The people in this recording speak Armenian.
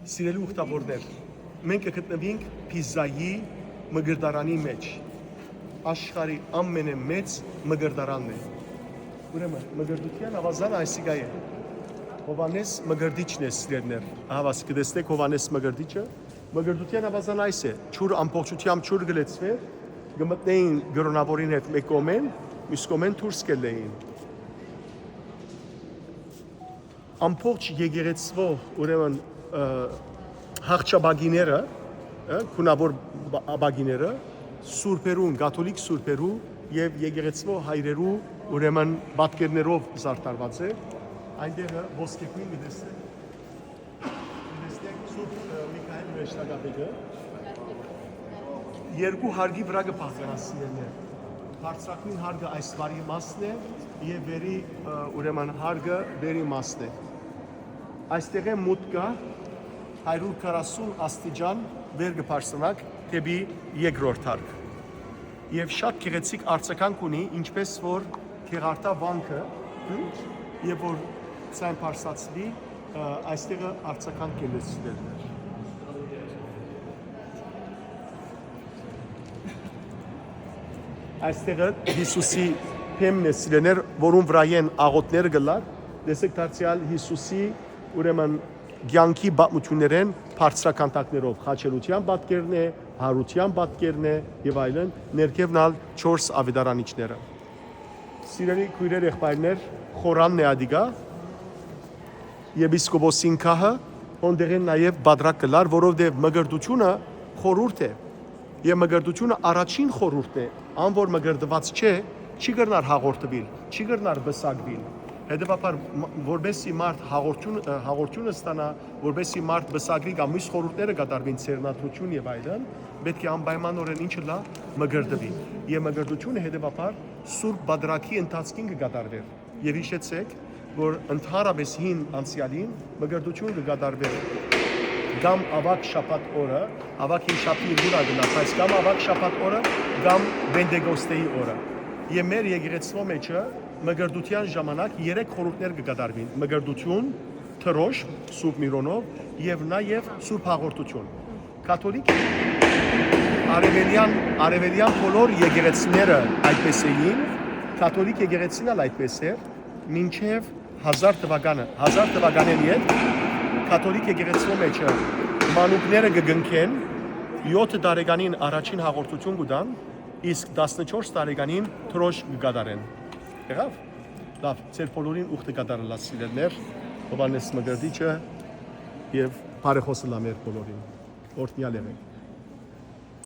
Սիրելի ուխտավորներ, մենք կգտնվենք Պիզայի մգրդարանի մեջ, աշխարհի ամենամեծ մգրդարանն է։ Ուրեմն մգրդության ավազան այսիկա է։ Հովանես մգրդիչն է սիրելիներ։ Ահավաս կտեսնեք Հովանես մգրդիչը։ Մգրդության ավազան այս է։ Ճուր ամբողջությամբ ճուր գլեցվեր, գմտնեին գրոնավորին հետ մեկ կողմեն, մյուս կողմեն դուրս կելեին։ Ամբողջ եկեղեցվով ուրեմն հաղճաբագիները, քունավոր բագիները սուրբերուն, կաթոլիկ սուրբերու եւ եկեղեցվո հայրերու ուրեմն պատկերներով զարդարված է, այնտեղ ոսկեքույն գտեսնեք Սուրբ Միքայել Մեշտագապետը երկու հարգի վրա կփոխանցվեն։ Հարցակույն հարգը այս վարի մասն է եւ վերի ուրեմն հարգը վերի մասն է։ Այստեղ է մուտքը 140 աստիճան վեր կփարսնակ դեպի երկրորդ հարկ։ Եվ շատ գեղեցիկ արձագանք ունի, ինչպես որ Քեղարտա վանքը, եւ որ ցայն փարսացվի, այստեղ արձագանք է լսվել։ Այստեղ Հիսուսի փեմն է սիրեներ, որում վրա են աղոթները գլար, դեսեք դարձյալ Հիսուսի ուրեմն ցանկի բացություններեն բարձրականտակներով խաչելության պատկերն է, հարության պատկերն է եւ այլն, ներքևնալ 4 ավետարանիչները։ Սիրելի քույրեր եղբայրներ, խորանն է ադիգա եպիսկոպոսին քահը ոնդերեն նաեւ բادرակ կլար, որովհետեւ մգրդությունը խորուրդ է եւ մգրդությունը առաջին խորուրդ է, ան որ մգրդված չէ, չի գրնար հաղորդվել, չի գրնար բսակվել։ Հետևաբար որբեսի մարդ հաղորդությունը ստանա, որբեսի մարդ բսագրի կամ մյուս խորհուրդները կատարվին ցերնատրություն եւ այլն, պետք է անպայմանորեն ինչը լա մգրդվի։ Եվ մգրդությունը հետևաբար Սուրբ Բադրակի ընթացքին կկատարվեր։ Եվ հիշեցեք, որ ընդհանրապես հին անցյալին մգրդությունը կկատարվեր կամ ավակ շաբաթ օրը, ավակ հիշապի դուրա գնաց, այս կամ ավակ շաբաթ օրը, կամ Պենտեկոստեի օրը։ Եվ մեր եկեղեցու մեջը մգրդության ժամանակ 3 խորհուրդներ կկատարվին՝ մգրդություն, թրոշ, Սուրբ Միրոնով եւ նաեւ Սուրբ հաղորդություն։ Կաթոլիկ արևելյան բոլոր եկեղեցիները այդպես էին, կաթոլիկ եկեղեցին էլ այդպես էր, մինչեւ 1000 թվականին հետ կաթոլիկ եկեղեցու մեջը մանուկները կգնքեն 7 տարեկանին առաջին հաղորդություն կտան, իսկ 14 տարեկանին թրոշ կկատարեն։ Եղավ։ Լավ, ձեր բոլորին ուխտը կատարելա սիրելներ, Հովանես Մգրդիչը եւ բարեխոսը լա մեր բոլորին։ Օրհնյալ եղեք։